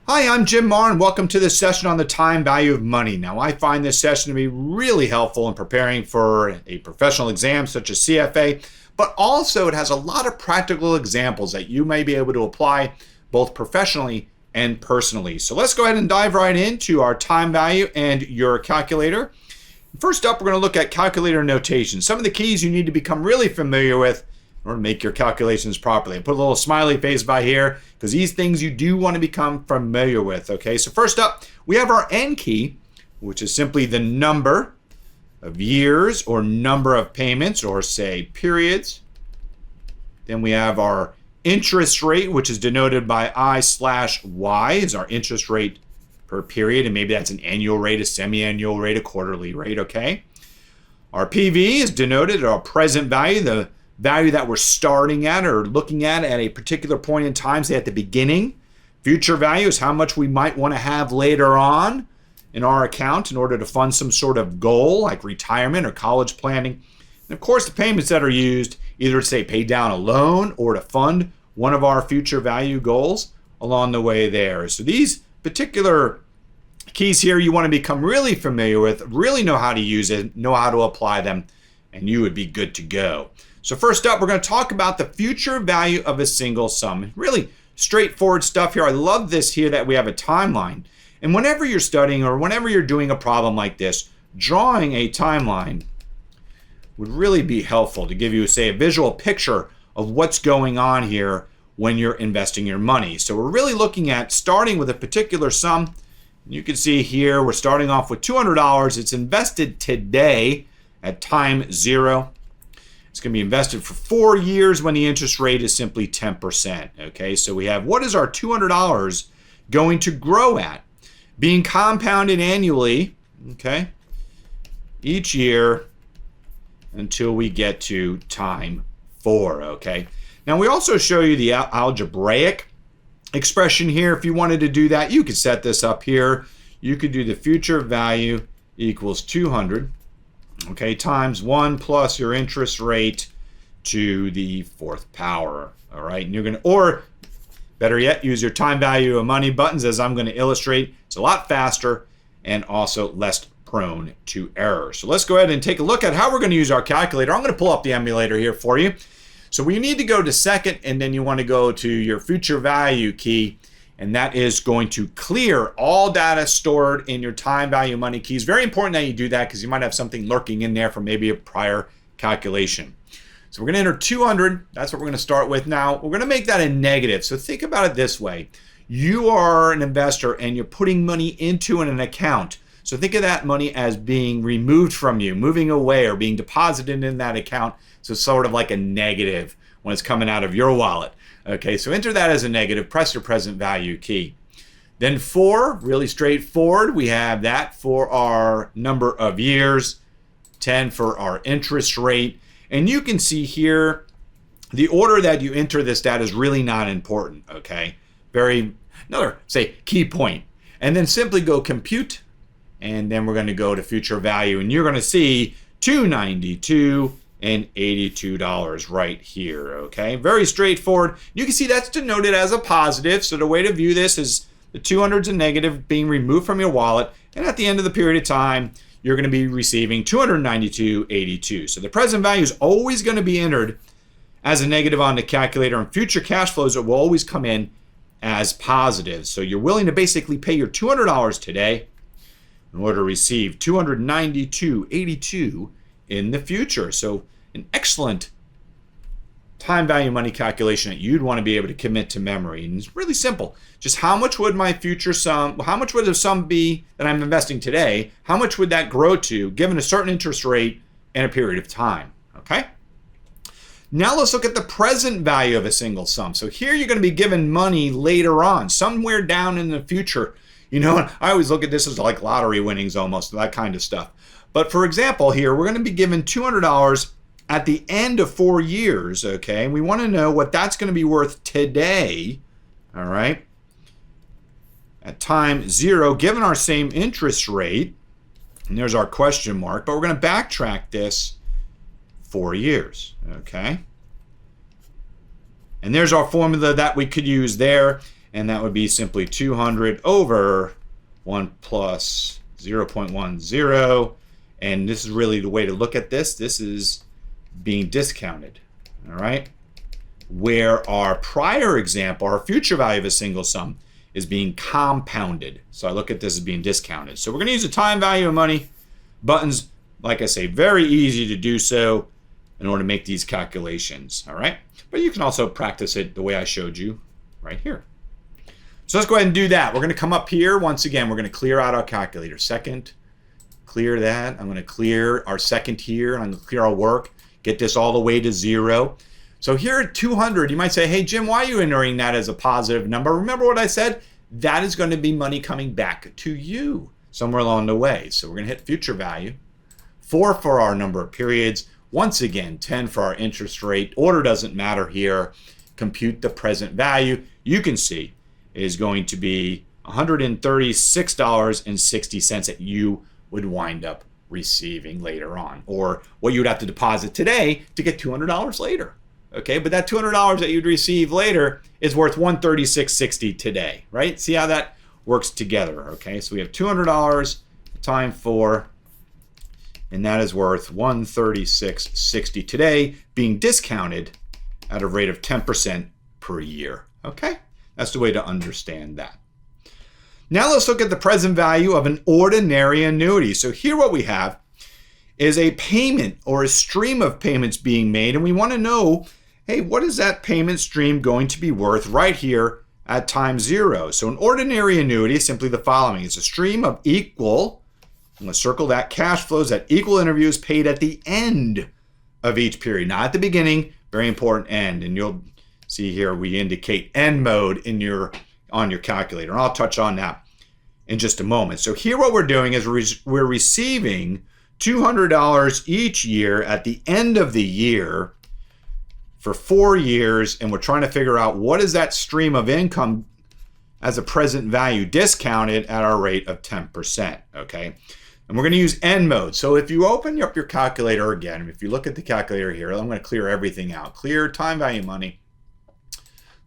Hi, I'm Jim Marr, and welcome to this session on the time value of money. Now, I find this session to be really helpful in preparing for a professional exam such as CFA, but also it has a lot of practical examples that you may be able to apply both professionally and personally. So let's go ahead and dive right into our time value and your calculator. First up, we're going to look at calculator notation. Some of the keys you need to become really familiar with in order to make your calculations properly. I put a little smiley face by here because these things you do want to become familiar with. Okay, so first up, we have our N key, which is simply the number of years or number of payments, or say periods. Then we have our interest rate, which is denoted by I/Y, is our interest rate per period, and maybe that's an annual rate, a semi-annual rate, a quarterly rate. Okay, our PV is denoted our present value, the value that we're starting at or looking at a particular point in time, say at the beginning. Future value is how much we might want to have later on in our account in order to fund some sort of goal like retirement or college planning. And of course, the payments that are used either to say pay down a loan or to fund one of our future value goals along the way there. So these particular keys here you want to become really familiar with, really know how to use it, know how to apply them, and you would be good to go. So first up, we're going to talk about the future value of a single sum. Really straightforward stuff here. I love this here that we have a timeline. And whenever you're studying or whenever you're doing a problem like this, drawing a timeline would really be helpful to give you, say, a visual picture of what's going on here when you're investing your money. So we're really looking at starting with a particular sum. You can see here we're starting off with $200. It's invested today at time 0. It's going to be invested for 4 years when the interest rate is simply 10%. Okay, so we have, what is our $200 going to grow at? Being compounded annually, okay, each year until we get to time 4. Okay, now we also show you the algebraic expression here. If you wanted to do that, you could set this up here. You could do the future value equals 200. Okay, times 1 plus your interest rate to the 4th power. All right, and you're going to, or better yet, use your time value of money buttons as I'm going to illustrate. It's a lot faster and also less prone to error. So let's go ahead and take a look at how we're going to use our calculator. I'm going to pull up the emulator here for you. So we need to go to second, and then you want to go to your future value key, and that is going to clear all data stored in your time value money keys. Very important that you do that because you might have something lurking in there from maybe a prior calculation. So we're going to enter 200. That's what we're going to start with. Now we're going to make that a negative. So think about it this way. You are an investor and you're putting money into an account. So think of that money as being removed from you, moving away, or being deposited in that account. So it's sort of like a negative when it's coming out of your wallet. Okay, so enter that as a negative, press your present value key. Then 4, really straightforward. We have that for our number of years, 10 for our interest rate. And you can see here, the order that you enter this data is really not important, okay? Another, say, key point. And then simply go compute, and then we're going to go to future value, and you're going to see $292 and $82 right here, okay? Very straightforward. You can see that's denoted as a positive, so the way to view this is the 200's a negative being removed from your wallet, and at the end of the period of time, you're going to be receiving $292.82. So the present value is always going to be entered as a negative on the calculator, and future cash flows will always come in as positive. So you're willing to basically pay your $200 today in order to receive $292.82 in the future. So an excellent time value money calculation that you'd want to be able to commit to memory. And it's really simple. Just how much would my future sum, how much would the sum be that I'm investing today? How much would that grow to given a certain interest rate and a period of time? Okay. Now let's look at the present value of a single sum. So here you're going to be given money later on, somewhere down in the future. You know, I always look at this as like lottery winnings almost, that kind of stuff. But for example, here we're going to be given $200 at the end of 4 years, okay? And we want to know what that's going to be worth today, all right? At time 0, given our same interest rate, and there's our question mark, but we're going to backtrack this 4 years, okay? And there's our formula that we could use there. and that would be simply 200 over 1 plus 0.10. And this is really the way to look at this. This is being discounted, all right? Where our prior example, our future value of a single sum, is being compounded. So I look at this as being discounted. So we're going to use the time value of money buttons. Like I say, very easy to do so in order to make these calculations, all right? But you can also practice it the way I showed you right here. So let's go ahead and do that. We're going to come up here. Once again, we're going to clear out our calculator. Second, clear that. I'm going to clear our second here. I'm going to clear our work, get this all the way to 0. So here at 200, you might say, hey, Jim, why are you entering that as a positive number? Remember what I said? That is going to be money coming back to you somewhere along the way. So we're going to hit future value. 4 for our number of periods. Once again, 10 for our interest rate. Order doesn't matter here. Compute the present value. You can see is going to be $136.60 that you would wind up receiving later on, or what you would have to deposit today to get $200 later. Okay, but that $200 that you'd receive later is worth $136.60 today, right? See how that works together, okay? So we have $200 times 4, and that is worth $136.60 today, being discounted at a rate of 10% per year, okay? That's the way to understand that. Now let's look at the present value of an ordinary annuity. So here what we have is a payment or a stream of payments being made, and we want to know, hey, what is that payment stream going to be worth right here at time 0? So an ordinary annuity is simply the following. It's a stream of equal, I'm going to circle that, cash flows at equal intervals paid at the end of each period, not at the beginning, very important, end. And you'll see here we indicate end mode on your calculator, and I'll touch on that in just a moment. So here what we're doing is we're receiving $200 each year at the end of the year for 4 years, and we're trying to figure out what is that stream of income as a present value discounted at our rate of 10%, okay? And we're going to use end mode. So if you open up your calculator again, if you look at the calculator here, I'm going to clear everything out. Clear time value money.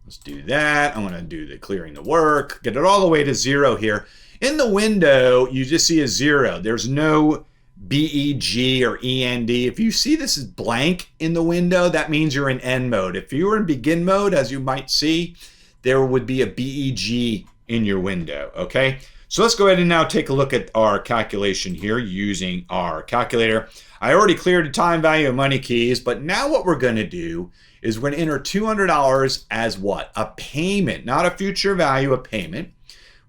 Let's do that. I'm going to do the clearing the work, get it all the way to 0 here. In the window, you just see a 0. There's no BEG or END. If you see this is blank in the window, that means you're in end mode. If you were in begin mode, as you might see, there would be a BEG in your window, okay? So let's go ahead and now take a look at our calculation here using our calculator. I already cleared the time value of money keys, but now what we're going to do is we're going to enter $200 as what? A payment, not a future value, a payment.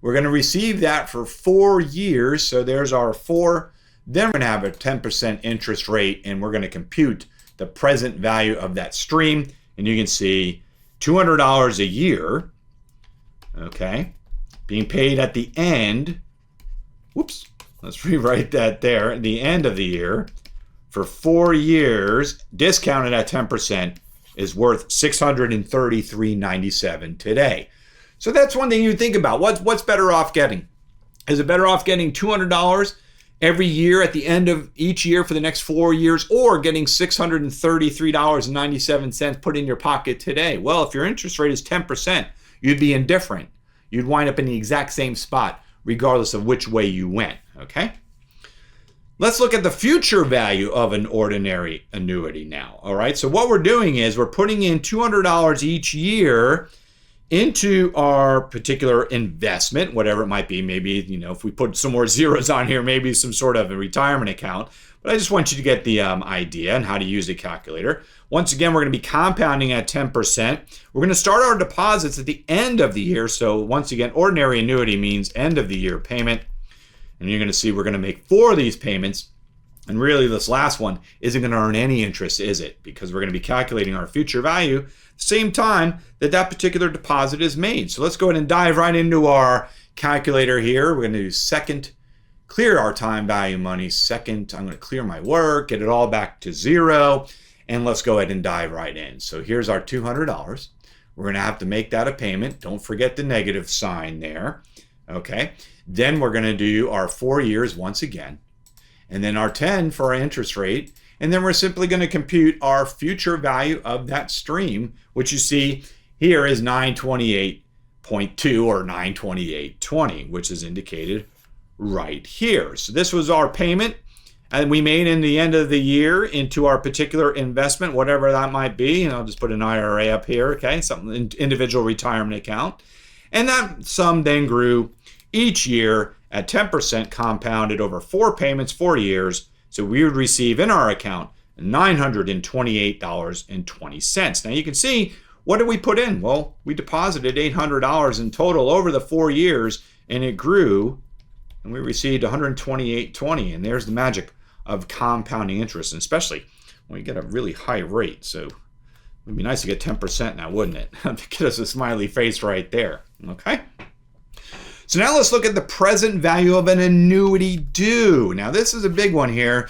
We're going to receive that for 4 years. So there's our 4. Then we're going to have a 10% interest rate, and we're going to compute the present value of that stream. And you can see $200 a year, okay, being paid at the end. Whoops, let's rewrite that there. At the end of the year for 4 years, discounted at 10%, is worth $633.97 today. So that's one thing you think about. What's better off getting? Is it better off getting $200 every year at the end of each year for the next 4 years, or getting $633.97 put in your pocket today? Well, if your interest rate is 10%, you'd be indifferent. You'd wind up in the exact same spot regardless of which way you went, okay? Let's look at the future value of an ordinary annuity now, all right? So what we're doing is we're putting in $200 each year into our particular investment, whatever it might be. Maybe, you know, if we put some more zeros on here, maybe some sort of a retirement account. But I just want you to get the idea and how to use a calculator. Once again, we're going to be compounding at 10%. We're going to start our deposits at the end of the year. So once again, ordinary annuity means end of the year payment. And you're going to see we're going to make 4 of these payments. And really, this last one isn't going to earn any interest, is it? Because we're going to be calculating our future value at the same time that that particular deposit is made. So let's go ahead and dive right into our calculator here. We're going to do second, clear our time value money. Second, I'm going to clear my work, get it all back to 0. And let's go ahead and dive right in. So here's our $200. We're going to have to make that a payment. Don't forget the negative sign there. Okay. Then we're going to do our 4 years once again. And then our 10 for our interest rate. And then we're simply going to compute our future value of that stream, which you see here is 928.50 0.2 or 928.20, which is indicated right here. So this was our payment and we made in the end of the year into our particular investment, whatever that might be. And I'll just put an IRA up here, okay? Something, individual retirement account. And that sum then grew each year at 10% compounded over 4 payments, 40 years. So we would receive in our account $928.20. Now you can see, what did we put in? Well, we deposited $800 in total over the 4 years, and it grew, and we received $128.20. And there's the magic of compounding interest, and especially when you get a really high rate. So it would be nice to get 10% now, wouldn't it? Get us a smiley face right there, okay? So now let's look at the present value of an annuity due. Now this is a big one here.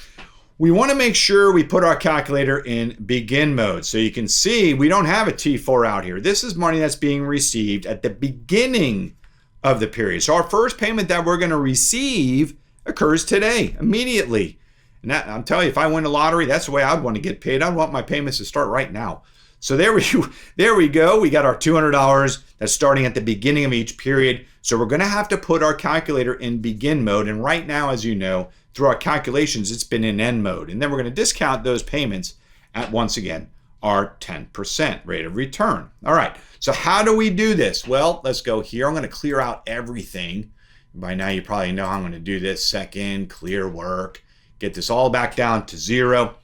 We want to make sure we put our calculator in begin mode. So you can see we don't have a T4 out here. This is money that's being received at the beginning of the period. So our first payment that we're going to receive occurs today, immediately. And that, I'm telling you, if I win the lottery, that's the way I'd want to get paid. I'd want my payments to start right now. So there we go. We got our $200 that's starting at the beginning of each period. So we're going to have to put our calculator in begin mode. And right now, as you know, through our calculations, it's been in end mode. And then we're going to discount those payments at, once again, our 10% rate of return. All right, so how do we do this? Well, let's go here. I'm going to clear out everything. By now, you probably know I'm going to do this. Second, clear work, get this all back down to 0.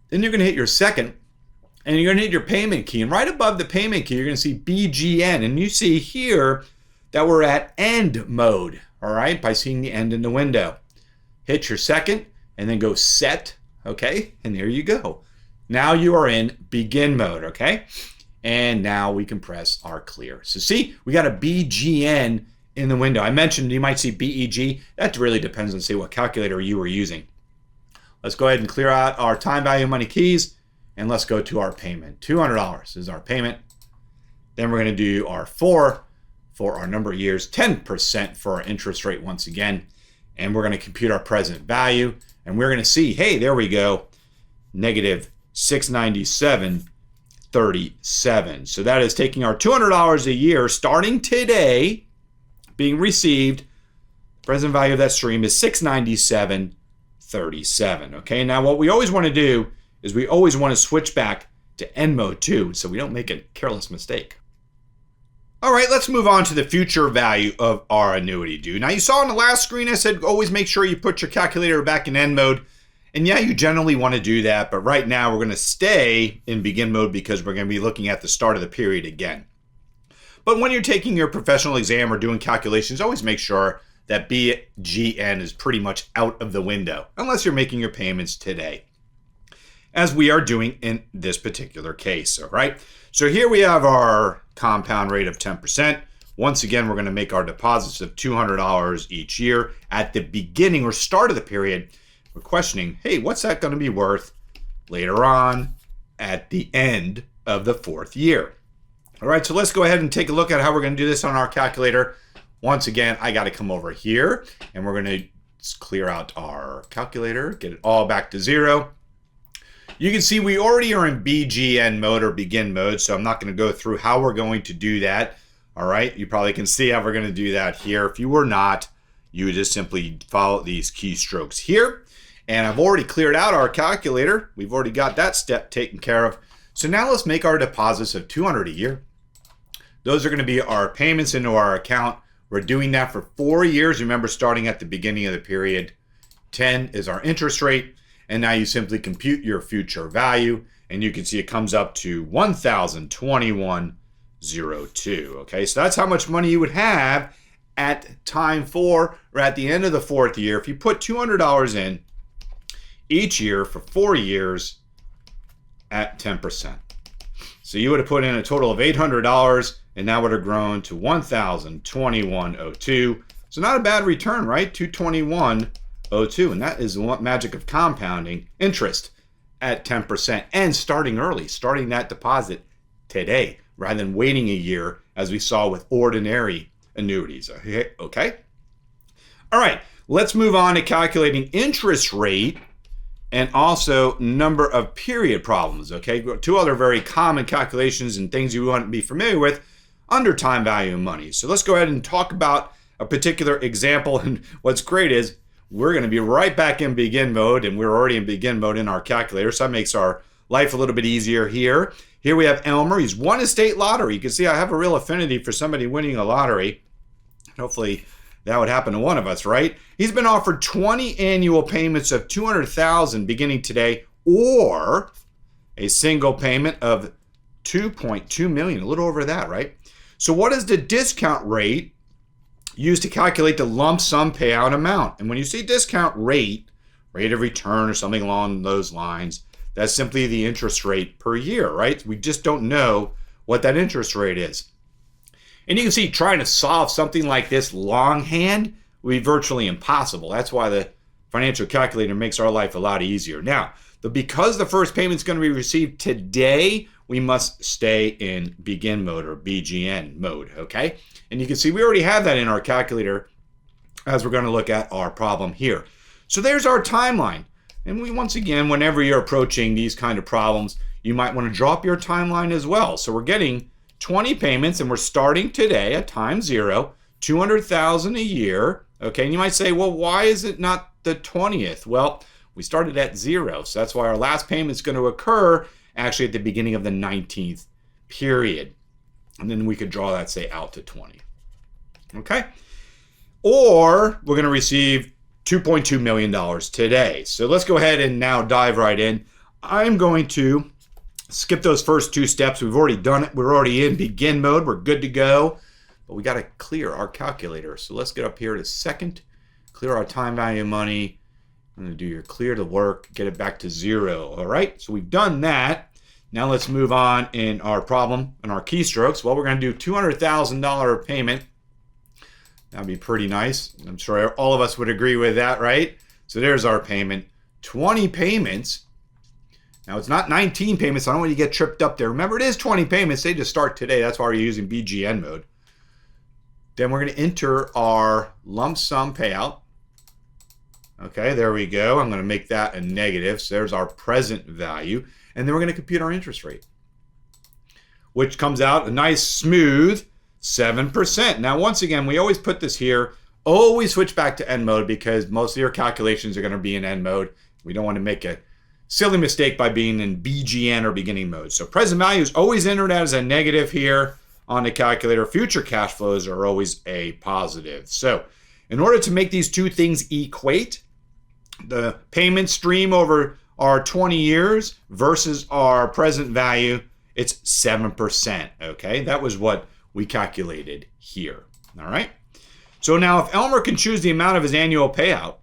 Then you're going to hit your second, and you're going to hit your payment key. And right above the payment key, you're going to see BGN. And you see here that we're at end mode, all right, by seeing the end in the window. Hit your second, and then go set, okay? And there you go. Now you are in begin mode, okay? And now we can press our clear. So see, we got a BGN in the window. I mentioned you might see BEG. That really depends on, say, what calculator you were using. Let's go ahead and clear out our time value of money keys, and let's go to our payment. $200 is our payment. Then we're going to do our 4 for our number of years, 10% for our interest rate once again. And we're going to compute our present value. And we're going to see, hey, there we go, negative $697.37. So that is taking our $200 a year starting today, being received. Present value of that stream is $697.37. Okay, now what we always want to do is we always want to switch back to end mode too, so we don't make a careless mistake. All right, let's move on to the future value of our annuity due. Now, you saw on the last screen, I said always make sure you put your calculator back in end mode. And yeah, you generally want to do that, but right now we're going to stay in begin mode because we're going to be looking at the start of the period again. But when you're taking your professional exam or doing calculations, always make sure that BGN is pretty much out of the window, unless you're making your payments today, as we are doing in this particular case, all right? So here we have our compound rate of 10%. Once again, we're going to make our deposits of $200 each year at the beginning or start of the period. We're questioning, hey, what's that going to be worth later on at the end of the 4th year? All right, so let's go ahead and take a look at how we're going to do this on our calculator. Once again, I got to come over here, and we're going to clear out our calculator, get it all back to 0. You can see we already are in BGN mode or begin mode, so I'm not going to go through how we're going to do that. All right, you probably can see how we're going to do that here. If you were not, you would just simply follow these keystrokes here. And I've already cleared out our calculator. We've already got that step taken care of. So now let's make our deposits of $200 a year. Those are going to be our payments into our account. We're doing that for 4 years. Remember, starting at the beginning of the period. 10 is our interest rate. And now you simply compute your future value, and you can see it comes up to $1,021.02. Okay, so that's how much money you would have at time 4 or at the end of the 4th year if you put $200 in each year for 4 years at 10%. So you would have put in a total of $800, and that would have grown to $1,021.02. So not a bad return, right? $221.02, and that is the magic of compounding interest at 10% and starting early, starting that deposit today rather than waiting a year as we saw with ordinary annuities. Okay? All right, let's move on to calculating interest rate and also number of period problems. Okay, 2 other very common calculations and things you want to be familiar with. under time value of money. So let's go ahead and talk about a particular example. And what's great is we're going to be right back in begin mode, and we're already in begin mode in our calculator. So that makes our life a little bit easier here. Here we have Elmer. He's won a state lottery. You can see I have a real affinity for somebody winning a lottery. Hopefully that would happen to one of us, right? He's been offered 20 annual payments of $200,000 beginning today, or a single payment of $2.2 million, a little over that, right? So what is the discount rate used to calculate the lump sum payout amount? And when you see discount rate of return or something along those lines, that's simply the interest rate per year, right? We just don't know what that interest rate is. And you can see trying to solve something like this longhand would be virtually impossible. That's why the financial calculator makes our life a lot easier. Now, because the first payment is going to be received today, we must stay in begin mode or BGN mode, okay? And you can see we already have that in our calculator as we're going to look at our problem here. So there's our timeline. And once again, whenever you're approaching these kind of problems, you might want to drop your timeline as well. So we're getting 20 payments, and we're starting today at time 0, $200,000 a year. Okay, and you might say, well, why is it not the 20th? Well, we started at 0, so that's why our last payment is going to occur actually at the beginning of the 19th period. And then we could draw that, say, out to 20. Okay? Or we're going to receive $2.2 million today. So let's go ahead and now dive right in. I'm going to skip those first two steps. We've already done it. We're already in begin mode. We're good to go. But we got to clear our calculator. So let's get up here to second, clear our time value of money. I'm going to do your clear to work, get it back to 0. All right, so we've done that. Now let's move on in our problem and our keystrokes. Well, we're going to do $200,000 payment. That'd be pretty nice. I'm sure all of us would agree with that, right? So there's our payment. 20 payments. Now it's not 19 payments. I don't want you to get tripped up there. Remember, it is 20 payments. They just start today. That's why we're using BGN mode. Then we're going to enter our lump sum payout. Okay, there we go. I'm going to make that a negative. So there's our present value. And then we're going to compute our interest rate, which comes out a nice smooth 7%. Now, once again, we always put this here. Always switch back to end mode because most of your calculations are going to be in end mode. We don't want to make a silly mistake by being in BGN or beginning mode. So present value is always entered as a negative here on the calculator. Future cash flows are always a positive. So in order to make these two things equate, the payment stream over our 20 years versus our present value, it's 7%, okay? That was what we calculated here, all right? So now if Elmer can choose the amount of his annual payout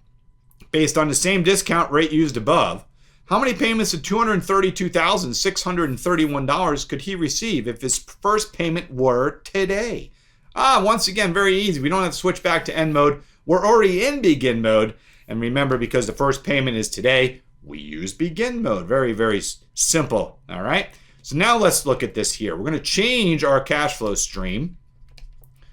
based on the same discount rate used above, how many payments of $232,631 could he receive if his first payment were today? Once again, very easy. We don't have to switch back to end mode. We're already in begin mode. And remember, because the first payment is today, we use begin mode. Very, very simple, all right? So now let's look at this here. We're going to change our cash flow stream.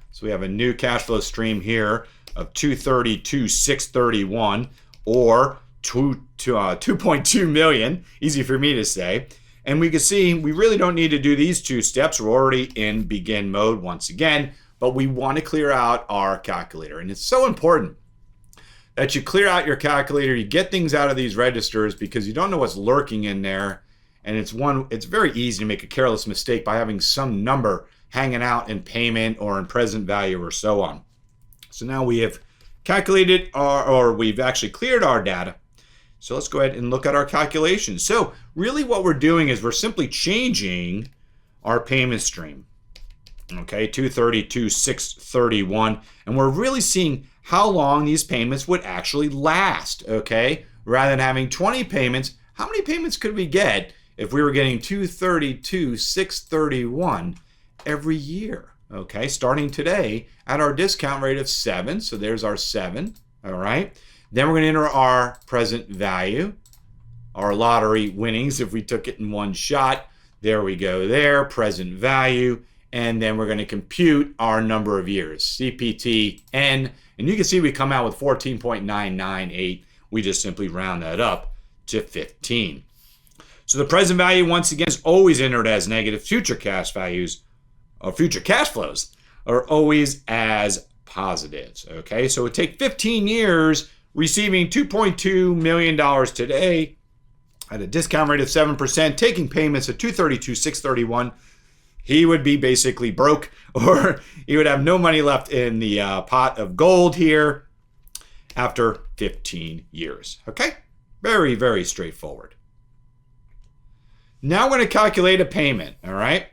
So we have a new cash flow stream here of $232,631 or 2.2 million. Easy for me to say. And we can see we really don't need to do these two steps. We're already in begin mode once again, but we want to clear out our calculator. And it's so important that you clear out your calculator, you get things out of these registers because you don't know what's lurking in there. And it's very easy to make a careless mistake by having some number hanging out in payment or in present value or so on. So now we have calculated or we've actually cleared our data. So let's go ahead and look at our calculations. So really what we're doing is we're simply changing our payment stream. Okay, 232,631, and we're really seeing how long these payments would actually last, okay? Rather than having 20 payments, how many payments could we get if we were getting 232,631 every year? Okay, starting today at our discount rate of 7, so there's our 7, all right? Then we're going to enter our present value, our lottery winnings if we took it in one shot. There we go there, present value. And then we're going to compute our number of years, CPT N. And you can see we come out with 14.998. We just simply round that up to 15. So the present value, once again, is always entered as negative. Future cash values future cash flows are always as positives. Okay, so it would take 15 years receiving $2.2 million today at a discount rate of 7%, taking payments at $232,631. He would be basically broke, or he would have no money left in the pot of gold here after 15 years. Okay, very, very straightforward. Now we're going to calculate a payment, all right?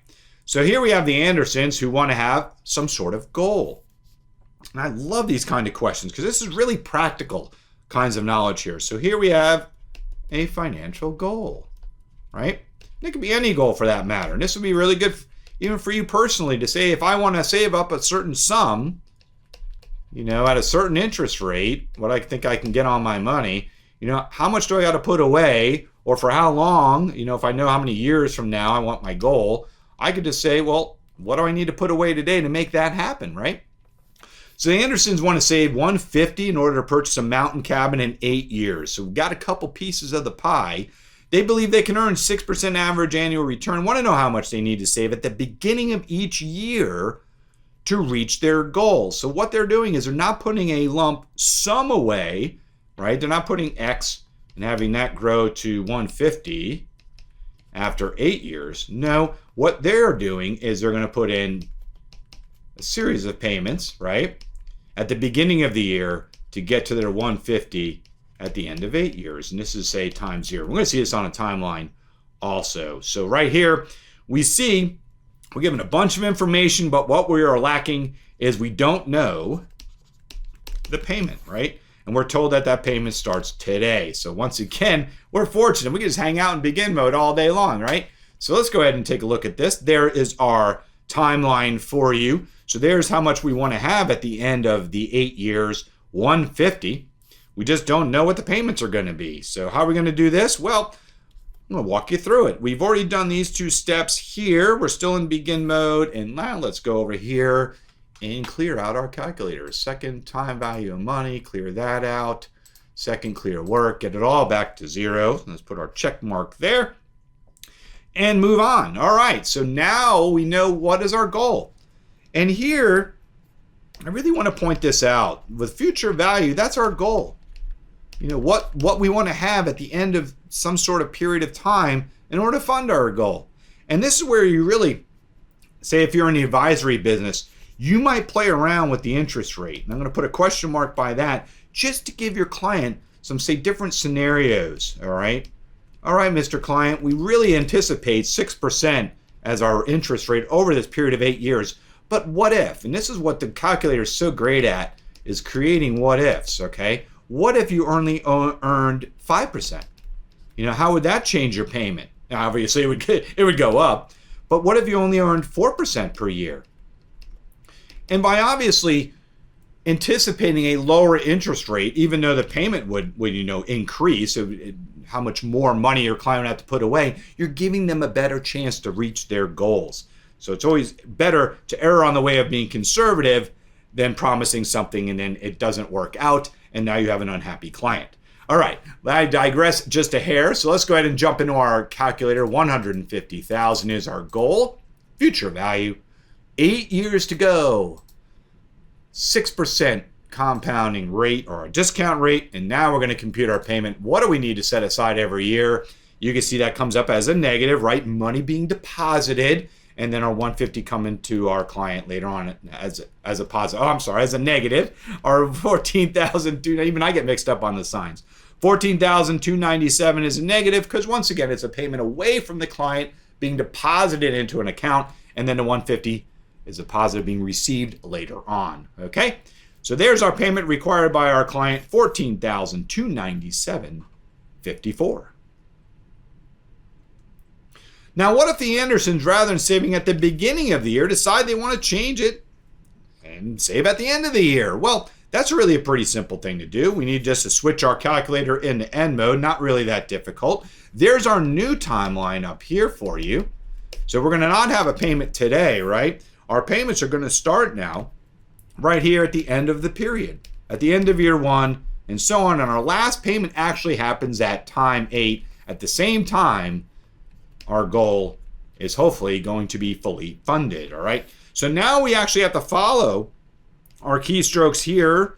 So here we have the Andersons who want to have some sort of goal. And I love these kind of questions because this is really practical kinds of knowledge here. So here we have a financial goal, right? And it could be any goal for that matter. And this would be really good even for you personally to say, if I want to save up a certain sum, at a certain interest rate, what I think I can get on my money, how much do I got to put away, or for how long, if I know how many years from now I want my goal, I could just say, well, what do I need to put away today to make that happen, right? So the Andersons want to save $150 in order to purchase a mountain cabin in 8 years. So we've got a couple pieces of the pie. They believe they can earn 6% average annual return. Want to know how much they need to save at the beginning of each year to reach their goal. So what they're doing is they're not putting a lump sum away, right? They're not putting X and having that grow to 150 after 8 years. No, what they're doing is they're going to put in a series of payments, right, at the beginning of the year to get to their 150 at the end of 8 years. And this is, say, times 0. We're going to see this on a timeline also. So right here, we see we're given a bunch of information, but what we are lacking is we don't know the payment, right? And we're told that that payment starts today. So once again, we're fortunate. We can just hang out in begin mode all day long, right? So let's go ahead and take a look at this. There is our timeline for you. So there's how much we want to have at the end of the 8 years, 150. We just don't know what the payments are going to be. So how are we going to do this? Well, I'm going to walk you through it. We've already done these 2 steps here. We're still in begin mode. And now let's go over here and clear out our calculator. Second time value of money, clear that out. Second clear work, get it all back to 0. Let's put our check mark there and move on. All right, so now we know what is our goal. And here, I really want to point this out. With future value, that's our goal. What we want to have at the end of some sort of period of time in order to fund our goal. And this is where you really, say if you're in the advisory business, you might play around with the interest rate. And I'm going to put a question mark by that just to give your client some, say, different scenarios, all right? All right, Mr. Client, we really anticipate 6% as our interest rate over this period of 8 years. But what if? And this is what the calculator is so great at, is creating what ifs, okay? What if you only earned 5%? How would that change your payment? Now, obviously, it would go up. But what if you only earned 4% per year? And by obviously anticipating a lower interest rate, even though the payment would increase, how much more money your client would have to put away, you're giving them a better chance to reach their goals. So it's always better to err on the way of being conservative than promising something and then it doesn't work out, and now you have an unhappy client. All right, I digress just a hair, so let's go ahead and jump into our calculator. 150,000 is our goal. Future value, 8 years to go. 6% compounding rate or a discount rate, and now we're going to compute our payment. What do we need to set aside every year? You can see that comes up as a negative, right? Money being deposited, and then our 150 coming to our client later on as a positive. Oh, I'm sorry, as a negative. Our 14,000, even I get mixed up on the signs. 14,297 is a negative because once again, it's a payment away from the client being deposited into an account, and then the 150 is a positive being received later on, okay? So there's our payment required by our client, $14,297.54. Now, what if the Andersons, rather than saving at the beginning of the year, decide they want to change it and save at the end of the year? Well, that's really a pretty simple thing to do. We need just to switch our calculator into end mode, not really that difficult. There's our new timeline up here for you. So we're going to not have a payment today, right? Our payments are going to start now right here at the end of the period, at the end of year 1, and so on. And our last payment actually happens at time 8. At the same time, our goal is hopefully going to be fully funded, all right? So now we actually have to follow our keystrokes here.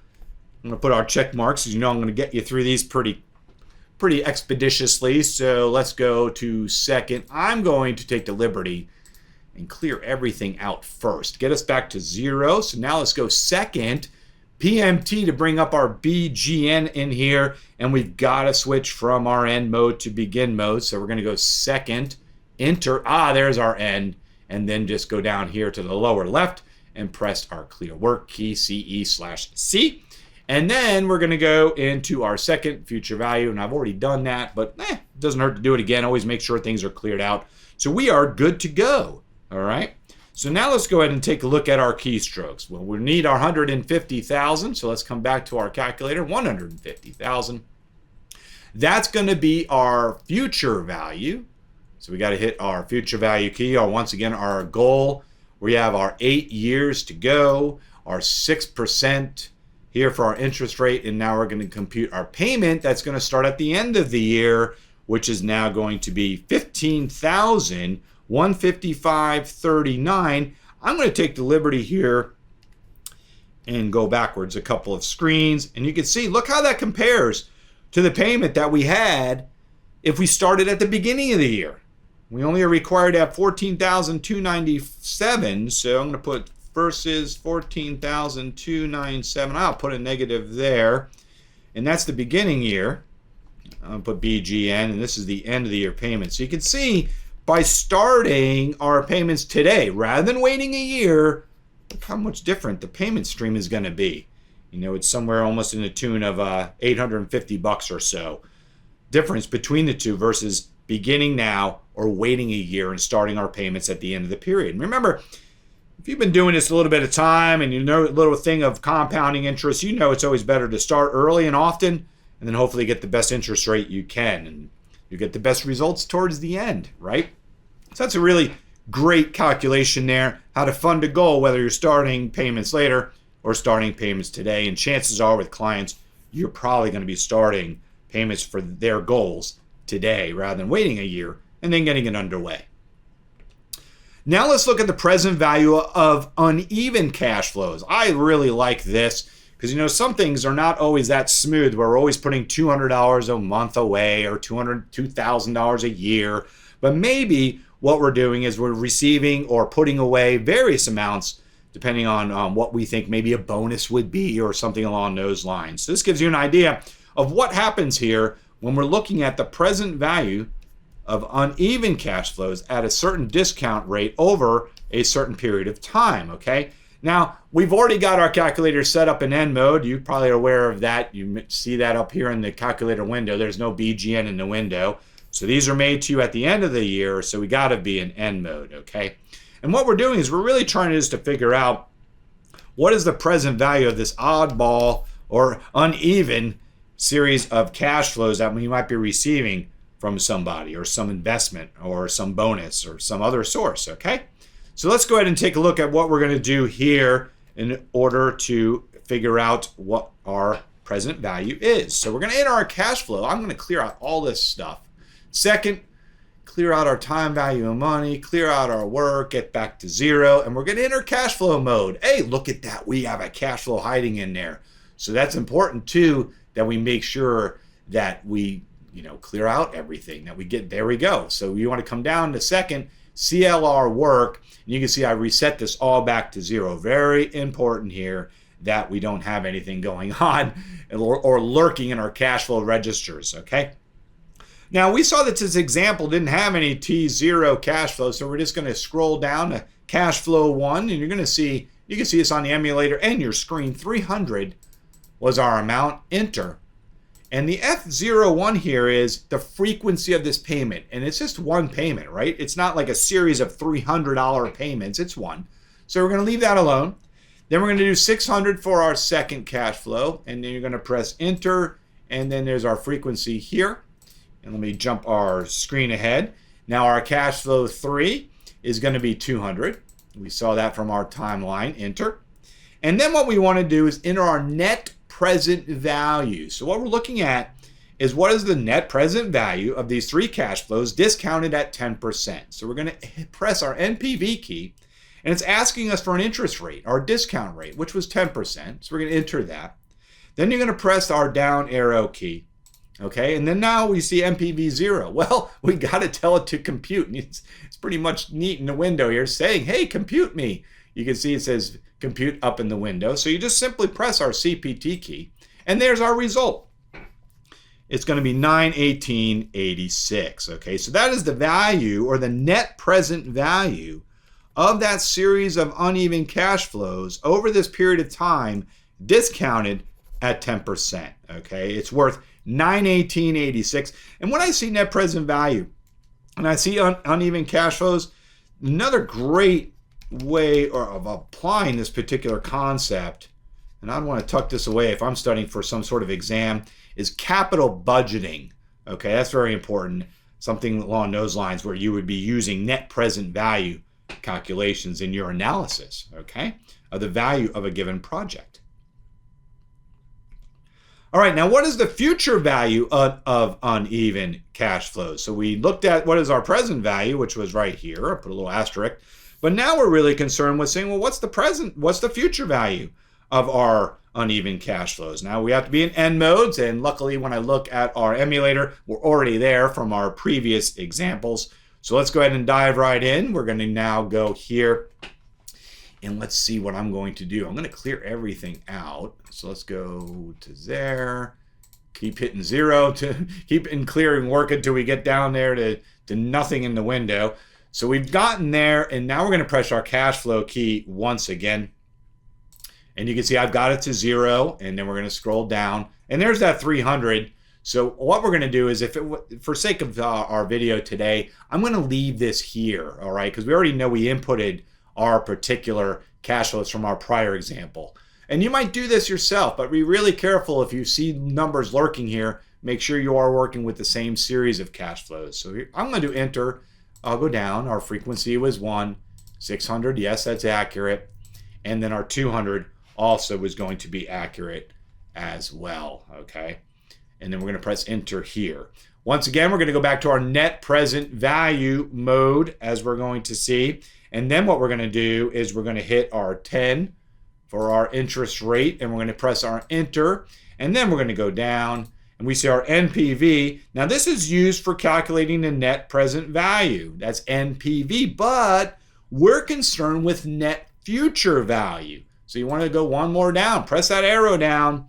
I'm going to put our check marks, because you know I'm going to get you through these pretty expeditiously. So let's go to second. I'm going to take the liberty and clear everything out first. Get us back to 0. So now let's go second. PMT to bring up our BGN in here. And we've got to switch from our end mode to begin mode. So we're going to go second, enter. There's our end. And then just go down here to the lower left and press our clear work key, CE/C. And then we're going to go into our second future value. And I've already done that, but it doesn't hurt to do it again. Always make sure things are cleared out. So we are good to go. All right. So now let's go ahead and take a look at our keystrokes. Well, we need our 150,000. So let's come back to our calculator. 150,000. That's going to be our future value. So we got to hit our future value key, or once again, our goal. We have our 8 years to go, our 6% here for our interest rate, and now we're going to compute our payment that's going to start at the end of the year, which is now going to be $15,155.39. I'm going to take the liberty here and go backwards a couple of screens, and you can see, look how that compares to the payment that we had if we started at the beginning of the year. We only are required to have $14,297, so I'm going to put versus $14,297. I'll put a negative there, and that's the beginning year. I'll put BGN, and this is the end of the year payment. So you can see by starting our payments today, rather than waiting a year, look how much different the payment stream is going to be. You know, it's somewhere almost in the tune of $850 or so. Difference between the two versus beginning now or waiting a year and starting our payments at the end of the period. And remember, if you've been doing this a little bit of time and you know a little thing of compounding interest, you know it's always better to start early and often, and then hopefully get the best interest rate you can, and you get the best results towards the end, right? So that's a really great calculation there, how to fund a goal, whether you're starting payments later or starting payments today. And chances are with clients, you're probably going to be starting payments for their goals today rather than waiting a year and then getting it underway. Now let's look at the present value of uneven cash flows. I really like this because, you know, some things are not always that smooth. We're always putting $200 a month away or $2,000 a year. But maybe what we're doing is we're receiving or putting away various amounts depending on what we think maybe a bonus would be or something along those lines. So this gives you an idea of what happens here when we're looking at the present value of uneven cash flows at a certain discount rate over a certain period of time, okay? Now, we've already got our calculator set up in end mode. You probably are aware of that. You see that up here in the calculator window. There's no BGN in the window. So these are made to you at the end of the year, so we got to be in end mode, okay? And what we're doing is we're really trying to figure out what is the present value of this oddball or uneven series of cash flows that we might be receiving from somebody or some investment or some bonus or some other source, okay? So let's go ahead and take a look at what we're going to do here in order to figure out what our present value is. So we're going to enter our cash flow. I'm going to clear out all this stuff. Second, clear out our time value of money, clear out our work, get back to 0, and we're going to enter cash flow mode. Hey, look at that. We have a cash flow hiding in there. So that's important too, that we make sure that we, you know, clear out everything that we get. There we go. So you want to come down to second, CLR work, and you can see I reset this all back to 0. Very important here that we don't have anything going on or lurking in our cash flow registers, okay? Now, we saw that this example didn't have any T0 cash flow, so we're just going to scroll down to cash flow 1, and you're going to see, you can see this on the emulator and your screen. 300 was our amount, enter. And the F01 here is the frequency of this payment, and it's just one payment, right? It's not like a series of $300 payments, it's one. So we're going to leave that alone. Then we're going to do 600 for our second cash flow, and then you're going to press enter, and then there's our frequency here. And let me jump our screen ahead. Now our cash flow 3 is going to be 200. We saw that from our timeline, enter. And then what we want to do is enter our net present value. So what we're looking at is what is the net present value of these 3 cash flows discounted at 10%. So we're going to press our NPV key, And it's asking us for an interest rate, our discount rate, which was 10%. So we're going to enter that. Then you're going to press our down arrow key. Okay, and then now we see NPV 0. Well, we got to tell it to compute. And it's pretty much neat in the window here saying, hey, compute me. You can see it says compute up in the window. So you just simply press our CPT key, and there's our result. It's going to be 918.86. Okay, so that is the value or the net present value of that series of uneven cash flows over this period of time, discounted at 10%. Okay, it's worth 918.86. And when I see net present value and I see uneven cash flows, another great way of applying this particular concept, and I'd want to tuck this away if I'm studying for some sort of exam, is capital budgeting. Okay, that's very important. Something along those lines where you would be using net present value calculations in your analysis, okay, of the value of a given project. All right, now what is the future value of uneven cash flows? So we looked at what is our present value, which was right here. I put a little asterisk. But now we're really concerned with saying, well, what's the future value of our uneven cash flows? Now we have to be in end modes, and luckily when I look at our emulator, we're already there from our previous examples. So let's go ahead and dive right in. We're going to now go here, and let's see what I'm going to do. I'm going to clear everything out. So let's go to there. Keep hitting 0 to keep in clearing work until we get down there to nothing in the window. So we've gotten there, and now we're going to press our cash flow key once again. And you can see I've got it to 0, and then we're going to scroll down, and there's that 300. So what we're going to do is, for sake of our video today, I'm going to leave this here, all right? Because we already know we inputted our particular cash flows from our prior example. And you might do this yourself, but be really careful if you see numbers lurking here. Make sure you are working with the same series of cash flows. So here, I'm going to enter. I'll go down. Our frequency was 1. 600, yes, that's accurate. And then our 200 also was going to be accurate as well, okay? And then we're going to press enter here. Once again, we're going to go back to our net present value mode, as we're going to see. And then what we're going to do is we're going to hit our 10 for our interest rate, and we're going to press our enter. And then we're going to go down, and we see our NPV. Now, this is used for calculating the net present value. That's NPV, but we're concerned with net future value. So you want to go one more down. Press that arrow down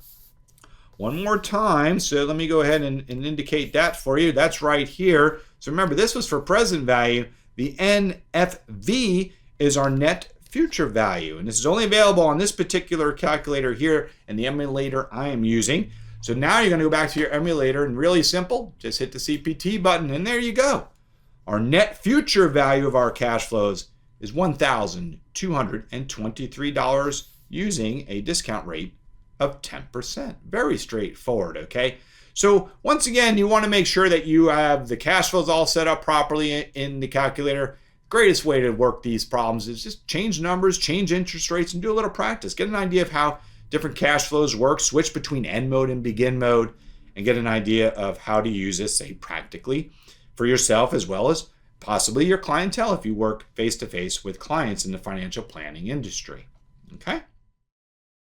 one more time. So let me go ahead and indicate that for you. That's right here. So remember, this was for present value. The NFV is our net future value. And this is only available on this particular calculator here in the emulator I am using. So now you're going to go back to your emulator, and really simple, just hit the CPT button, and there you go. Our net future value of our cash flows is $1,223 using a discount rate of 10%. Very straightforward, okay? So once again, you want to make sure that you have the cash flows all set up properly in the calculator. Greatest way to work these problems is just change numbers, change interest rates, and do a little practice. Get an idea of how different cash flows work, switch between end mode and begin mode, and get an idea of how to use this, say, practically for yourself as well as possibly your clientele if you work face-to-face with clients in the financial planning industry. Okay?